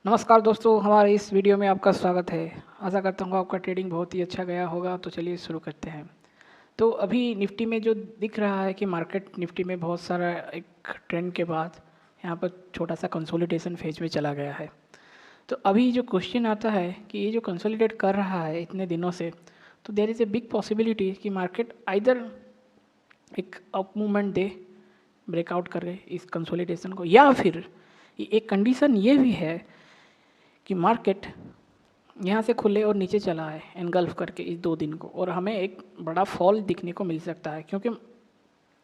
नमस्कार दोस्तों, हमारे इस वीडियो में आपका स्वागत है। आशा करता हूँ आपका ट्रेडिंग बहुत ही अच्छा गया होगा। तो चलिए शुरू करते हैं। तो अभी निफ्टी में जो दिख रहा है कि मार्केट निफ्टी में बहुत सारा एक ट्रेंड के बाद यहाँ पर छोटा सा कंसोलिडेशन फेज में चला गया है। तो अभी जो क्वेश्चन आता है कि ये जो कंसोलिडेट कर रहा है इतने दिनों से, तो there is a big possibility कि मार्केट आइदर एक अप मूवमेंट दे, ब्रेकआउट करे इस कंसोलिडेशन को, या फिर एक कंडीशन ये भी है कि मार्केट यहाँ से खुले और नीचे चला है एनगल्फ करके इस 2 दिन को, और हमें एक बड़ा फॉल दिखने को मिल सकता है क्योंकि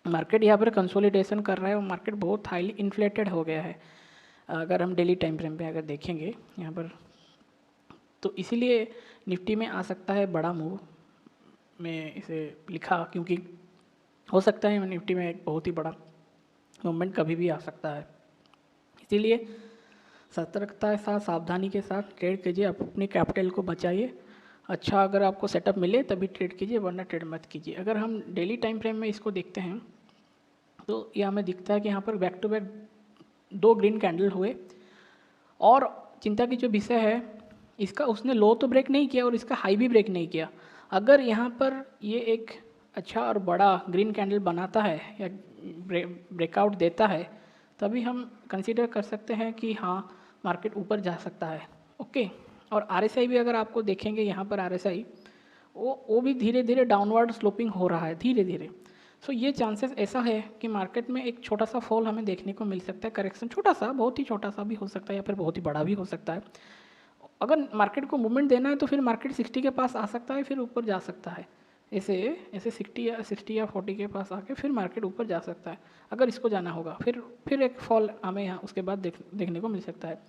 मार्केट यहाँ पर कंसोलिडेशन कर रहा है और मार्केट बहुत हाईली इन्फ्लेटेड हो गया है। अगर हम डेली टाइम फ्रेम पे अगर देखेंगे यहाँ पर, तो इसीलिए निफ्टी में आ सकता है बड़ा मूव में इसे लिखा, क्योंकि हो सकता है निफ्टी में एक बहुत ही बड़ा मूवमेंट कभी भी आ सकता है। इसीलिए सतर्कता के साथ, सावधानी के साथ ट्रेड कीजिए, आप अपने कैपिटल को बचाइए। अच्छा अगर आपको सेटअप मिले तभी ट्रेड कीजिए, वरना ट्रेड मत कीजिए। अगर हम डेली टाइम फ्रेम में इसको देखते हैं तो ये हमें दिखता है कि यहाँ पर back to back 2 green candle हुए, और चिंता की जो विषय है, इसका उसने लो तो ब्रेक नहीं किया और इसका हाई भी ब्रेक नहीं किया। अगर यहाँ पर ये एक अच्छा और बड़ा ग्रीन कैंडल बनाता है या ब्रेकआउट देता है, तभी हम कंसीडर कर सकते हैं कि हाँ मार्केट ऊपर जा सकता है। ओके, और आरएसआई भी अगर आपको देखेंगे यहाँ पर आरएसआई वो भी धीरे धीरे डाउनवर्ड स्लोपिंग हो रहा है धीरे धीरे। सो ये चांसेस ऐसा है कि मार्केट में एक छोटा सा फॉल हमें देखने को मिल सकता है, करेक्शन छोटा सा, बहुत ही छोटा सा भी हो सकता है या फिर बहुत ही बड़ा भी हो सकता है। अगर मार्केट को मूवमेंट देना है तो फिर मार्केट 60 के पास आ सकता है, फिर ऊपर जा सकता है। ऐसे ऐसे 60 या 40 के पास आके फिर मार्केट ऊपर जा सकता है। अगर इसको जाना होगा फिर एक फॉल हमें यहाँ उसके बाद देखने को मिल सकता है।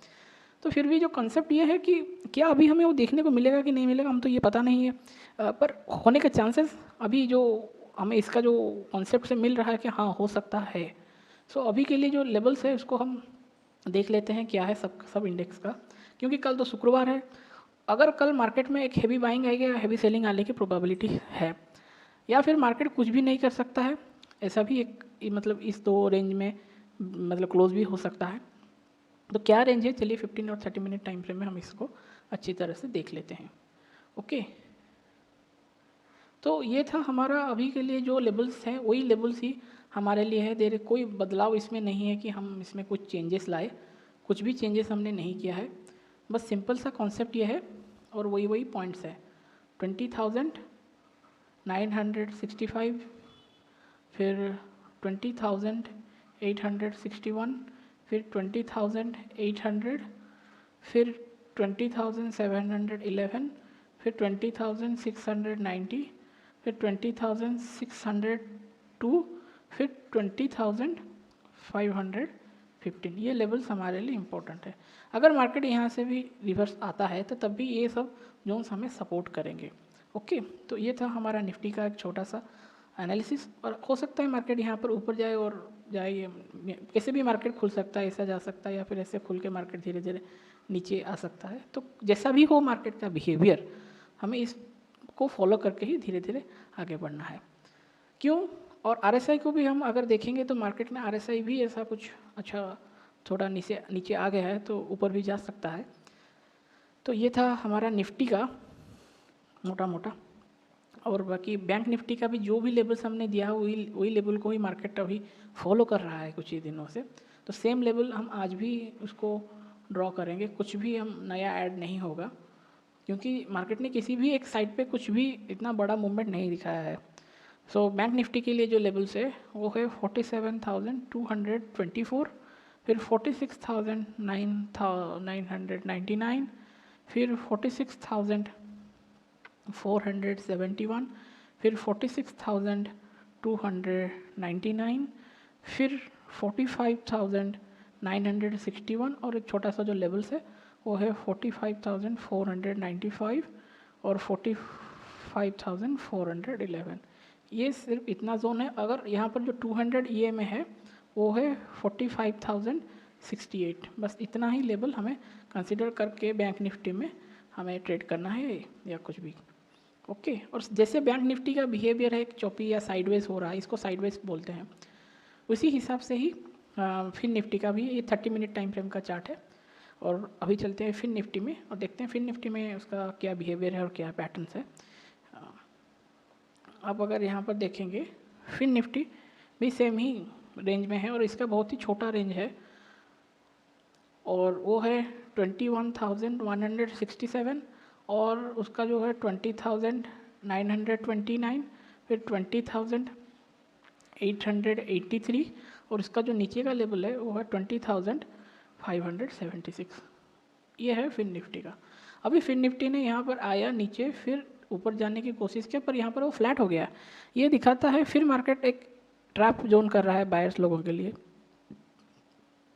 तो फिर भी जो कंसेप्ट ये है कि क्या अभी हमें वो देखने को मिलेगा कि नहीं मिलेगा, हम तो ये पता नहीं है, पर होने के चांसेस अभी जो हमें इसका जो कॉन्सेप्ट से मिल रहा है कि हाँ हो सकता है। सो अभी के लिए जो लेवल्स है उसको हम देख लेते हैं क्या है सब इंडेक्स का, क्योंकि कल तो शुक्रवार है। अगर कल मार्केट में एक हैवी बाइंग आएगी या हैवी सेलिंग आने की प्रोबेबिलिटी है, या फिर मार्केट कुछ भी नहीं कर सकता है, ऐसा भी एक मतलब इस 2 रेंज में मतलब क्लोज भी हो सकता है। तो क्या रेंज है, चलिए 15 और 30 मिनट टाइम फ्रेम में हम इसको अच्छी तरह से देख लेते हैं। ओके, तो ये था हमारा अभी के लिए जो लेवल्स हैं, वही लेवल्स ही हमारे लिए है। देर कोई बदलाव इसमें नहीं है कि हम इसमें कुछ चेंजेस लाए, कुछ भी चेंजेस हमने नहीं किया है। बस सिंपल सा कॉन्सेप्ट ये है और वही वही पॉइंट्स है। 20,965, फिर 20,861, फिर 20,800, फिर 20,711, फिर 20,690, फिर 20,602, फिर 20,515। ये लेवल्स हमारे लिए इम्पोर्टेंट है। अगर मार्केट यहाँ से भी रिवर्स आता है तो तब भी ये सब जोन्स हमें सपोर्ट करेंगे। ओके, तो ये था हमारा निफ्टी का एक छोटा सा एनालिसिस। और हो सकता है मार्केट यहाँ पर ऊपर जाए और जाए, कैसे भी मार्केट खुल सकता है, ऐसा जा सकता है या फिर ऐसे खुल के मार्केट धीरे धीरे नीचे आ सकता है। तो जैसा भी हो मार्केट का बिहेवियर, हमें इसको फॉलो करके ही धीरे धीरे आगे बढ़ना है। क्यों? और आरएसआई को भी हम अगर देखेंगे तो मार्केट में आरएसआई भी ऐसा कुछ अच्छा थोड़ा नीचे नीचे आ गया है, तो ऊपर भी जा सकता है। तो ये था हमारा निफ्टी का मोटा मोटा। और बाकी बैंक निफ्टी का भी जो भी लेवल्स हमने दिया वही वही लेवल को ही मार्केट अभी फॉलो कर रहा है कुछ ही दिनों से। तो सेम लेवल हम आज भी उसको ड्रॉ करेंगे, कुछ भी हम नया ऐड नहीं होगा, क्योंकि मार्केट ने किसी भी एक साइड पे कुछ भी इतना बड़ा मूवमेंट नहीं दिखाया है। सो बैंक निफ्टी के लिए जो लेवल्स है वो है 47,224, फिर 46,999, फिर 46,471, फिर 46,299, फिर 45,961, और एक छोटा सा जो लेवल्स है वो है 45,495 और 45,411। ये सिर्फ इतना जोन है। अगर यहाँ पर जो 200 EMA है वो है 45,068। बस इतना ही लेवल हमें कंसिडर करके बैंक निफ्टी में हमें ट्रेड करना है या कुछ भी। ओके, और जैसे बैंक निफ्टी का बिहेवियर है, एक चौपी या साइडवेज हो रहा है, इसको साइडवेज बोलते हैं, उसी हिसाब से ही फिर निफ्टी का भी ये 30 मिनट टाइम फ्रेम का चार्ट है। और अभी चलते हैं फिन निफ्टी में और देखते हैं फिन निफ्टी में उसका क्या बिहेवियर है और क्या पैटर्न्स है। आप अगर यहाँ पर देखेंगे फिन निफ्टी भी सेम ही रेंज में है और इसका बहुत ही छोटा रेंज है और वो है 21,167 और उसका जो है 20,929, फिर 20,883 और इसका जो नीचे का लेवल है वो है 20,576। ये है फिन निफ्टी का। अभी फिन निफ्टी ने यहाँ पर आया नीचे, फिर ऊपर जाने की कोशिश की, पर यहाँ पर वो फ्लैट हो गया। ये दिखाता है फिर मार्केट एक ट्रैप जोन कर रहा है बायर्स लोगों के लिए।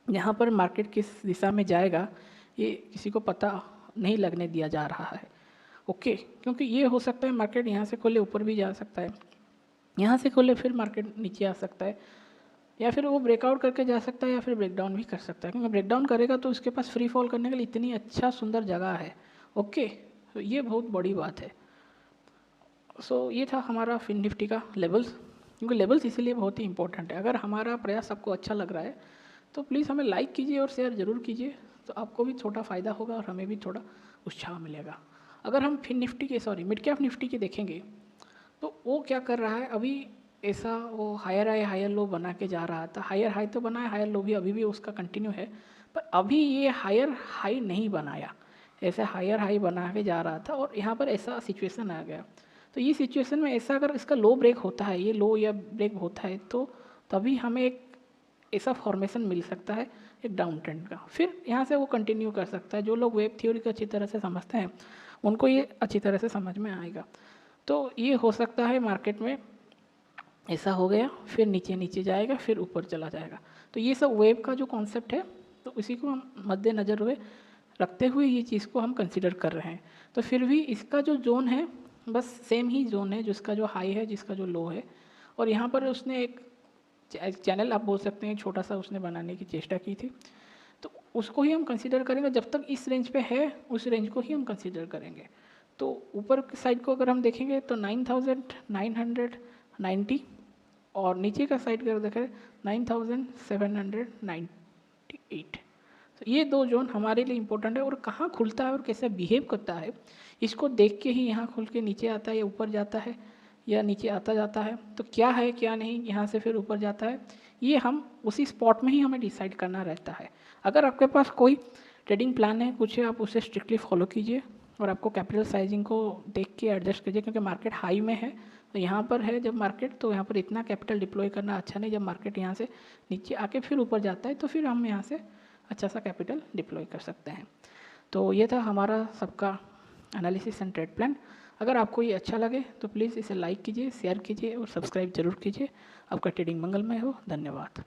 यहाँ पर मार्केट किस दिशा में जाएगा ये किसी को पता नहीं लगने दिया जा रहा है। ओके, क्योंकि ये हो सकता है मार्केट यहाँ से खोले ऊपर भी जा सकता है, यहाँ से खोले फिर मार्केट नीचे आ सकता है, या फिर वो ब्रेकआउट करके जा सकता है, या फिर ब्रेकडाउन भी कर सकता है। क्योंकि ब्रेकडाउन करेगा तो उसके पास फ्री फॉल करने के लिए इतनी अच्छा सुंदर जगह है। ओके, तो ये बहुत बड़ी बात है। सो ये था हमारा फिन निफ्टी का लेवल्स, क्योंकि लेवल्स इसीलिए बहुत ही इंपॉर्टेंट है। अगर हमारा प्रयास आपको अच्छा लग रहा है तो प्लीज़ हमें लाइक कीजिए और शेयर ज़रूर कीजिए, तो आपको भी छोटा फ़ायदा होगा और हमें भी थोड़ा उत्साह मिलेगा। अगर हम फिन निफ्टी के मिड कैप निफ्टी के देखेंगे तो वो क्या कर रहा है, अभी ऐसा वो हायर हाई हायर लो बना के जा रहा था। हायर हाई तो बना है, हायर लो भी अभी भी उसका कंटिन्यू है, पर अभी ये हायर हाई नहीं बनाया, ऐसे हायर हाई बना के जा रहा था और यहाँ पर ऐसा सिचुएशन आ गया। तो ये सिचुएशन में ऐसा अगर इसका लो ब्रेक होता है, ये लो या ब्रेक होता है, तो तभी हमें एक ऐसा फॉर्मेशन मिल सकता है एक डाउन ट्रेंड का। फिर यहाँ से वो कंटिन्यू कर सकता है। जो लोग वेब थ्योरी को अच्छी तरह से समझते हैं उनको ये अच्छी तरह से समझ में आएगा। तो ये हो सकता है मार्केट में ऐसा हो गया, फिर नीचे नीचे जाएगा, फिर ऊपर चला जाएगा। तो ये सब वेब का जो कॉन्सेप्ट है, तो इसी को हम मद्देनज़र हुए रखते हुए ये चीज़ को हम कंसिडर कर रहे हैं। तो फिर भी इसका जो जोन है बस सेम ही जोन है, जिसका जो हाई है जिसका जो लो है। और यहाँ पर उसने एक चैनल आप बोल सकते हैं छोटा सा उसने बनाने की चेष्टा की थी, तो उसको ही हम कंसिडर करेंगे। जब तक इस रेंज पे है उस रेंज को ही हम कंसिडर करेंगे। तो ऊपर की साइड को अगर हम देखेंगे तो 9,990 और नीचे का साइड अगर देखें 9,798। तो ये दो जोन हमारे लिए इम्पोर्टेंट है और कहाँ खुलता है और कैसे बिहेव करता है इसको देख के ही यहाँ खुल के नीचे आता है या ऊपर जाता है या नीचे आता जाता है। तो क्या है क्या नहीं, यहाँ से फिर ऊपर जाता है, ये हम उसी स्पॉट में ही हमें डिसाइड करना रहता है। अगर आपके पास कोई ट्रेडिंग प्लान है कुछ है, आप उसे स्ट्रिक्टली फॉलो कीजिए और आपको कैपिटल साइजिंग को देख के एडजस्ट कीजिए, क्योंकि मार्केट हाई में है। तो यहाँ पर है जब मार्केट, तो यहाँ पर इतना कैपिटल डिप्लॉय करना अच्छा नहीं। जब मार्केट यहाँ से नीचे आके फिर ऊपर जाता है तो फिर हम यहाँ से अच्छा सा कैपिटल डिप्लॉय कर सकते हैं। तो ये था हमारा सबका एनालिसिस एंड ट्रेड प्लान। अगर आपको ये अच्छा लगे तो प्लीज़ इसे लाइक कीजिए, शेयर कीजिए और सब्सक्राइब जरूर कीजिए। आपका ट्रेडिंग मंगलमय हो। धन्यवाद।